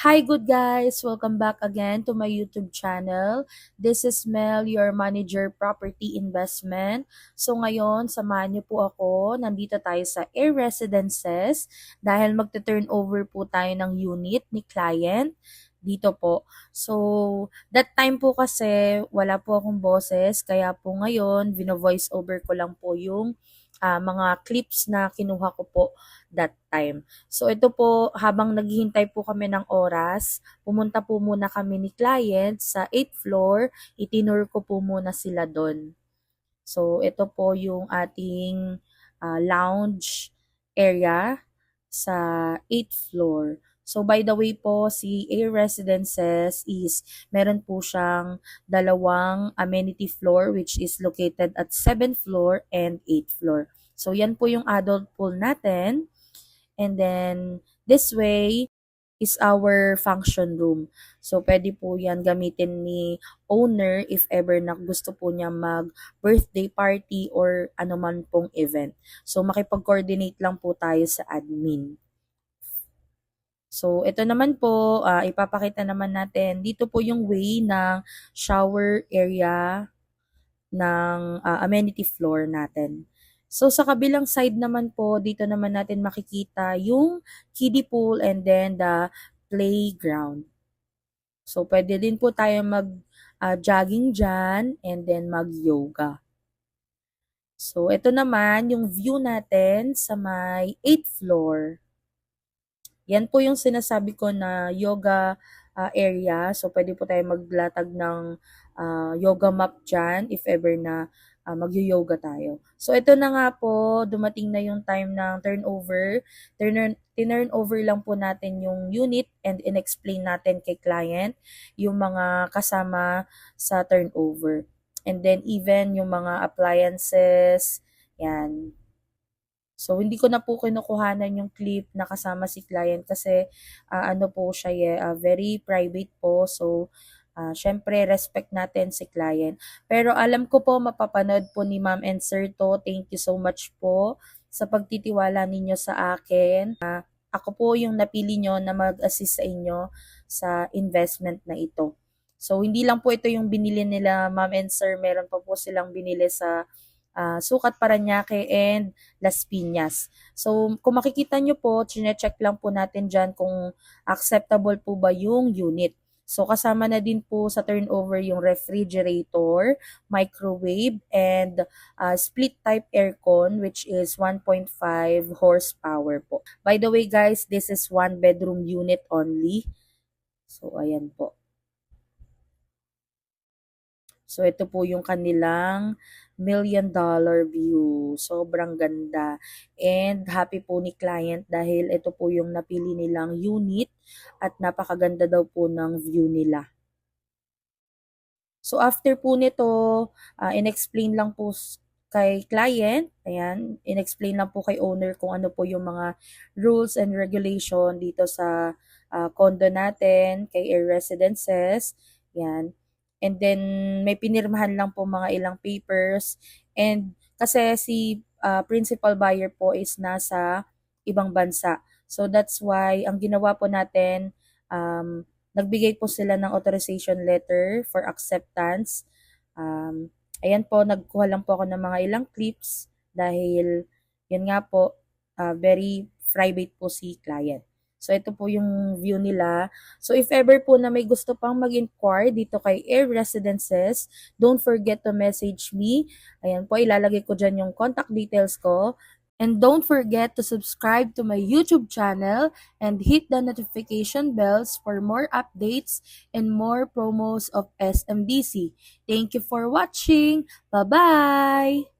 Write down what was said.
Hi, good guys! Welcome back again to my YouTube channel. This is Mel, your manager property investment. So ngayon, samahan niyo po ako. Nandito tayo sa Air Residences dahil magte-turnover po tayo ng unit ni client dito po. So, that time po kasi wala po akong boses, kaya po ngayon, vino-voice over ko lang po yung mga clips na kinuha ko po that time. So ito po, habang naghihintay po kami ng oras, pumunta po muna kami ni client sa 8th floor, itinur ko po muna sila doon. So ito po yung ating lounge area sa 8th floor. So by the way po, si Air Residences is meron po siyang dalawang amenity floor which is located at 7th floor and 8th floor. So yan po yung adult pool natin. And then this way is our function room. So pwede po yan gamitin ni owner if ever na gusto po niya mag birthday party or anuman pong event. So makipag-coordinate lang po tayo sa admin. So ito naman po, ipapakita naman natin, dito po yung way ng shower area ng amenity floor natin. So sa kabilang side naman po, dito naman natin makikita yung kiddie pool and then the playground. So pwede din po tayo mag-jogging dyan and then mag-yoga. So ito naman yung view natin sa may 8th floor. Yan po yung sinasabi ko na yoga area. So pwede po tayo maglatag ng yoga mat dyan if ever na mag-yoga tayo. So ito na nga po, dumating na yung time ng turnover. Turnover lang po natin yung unit and in-explain natin kay client yung mga kasama sa turnover. And then even yung mga appliances, yan. So, hindi ko na po kinukuhanan yung clip na kasama si client kasi ano po siya, very private po. So, syempre, respect natin si client. Pero alam ko po, mapapanood po ni Ma'am and Sir to. Thank you so much po sa pagtitiwala ninyo sa akin. Ako po yung napili nyo na mag-assist sa inyo sa investment na ito. So, hindi lang po ito yung binili nila Ma'am and Sir. Meron pa po silang binili sa Sukat Parañaque and Las Piñas. So, kung makikita nyo po, chine-check lang po natin dyan kung acceptable po ba yung unit. So, kasama na din po sa turnover yung refrigerator, microwave, and split type aircon which is 1.5 horsepower po. By the way guys, this is one bedroom unit only. So, ayan po. So, ito po yung kanilang $1 million view. Sobrang ganda. And happy po ni client dahil ito po yung napili nilang unit at napakaganda daw po ng view nila. So, after po nito, in-explain lang po kay client, ayan, in-explain lang po kay owner kung ano po yung mga rules and regulation dito sa condo natin, kay Air Residences, yan. And then, may pinirmahan lang po mga ilang papers. And kasi si principal buyer po is nasa ibang bansa. So, that's why, ang ginawa po natin, nagbigay po sila ng authorization letter for acceptance. Ayan po, nagkuha lang po ako ng mga ilang clips dahil, yun nga po, very private po si client. So, ito po yung view nila. So, if ever po na may gusto pang mag-inquire dito kay Air Residences, don't forget to message me. Ayan po, ilalagay ko dyan yung contact details ko. And don't forget to subscribe to my YouTube channel and hit the notification bells for more updates and more promos of SMDC. Thank you for watching. Bye-bye!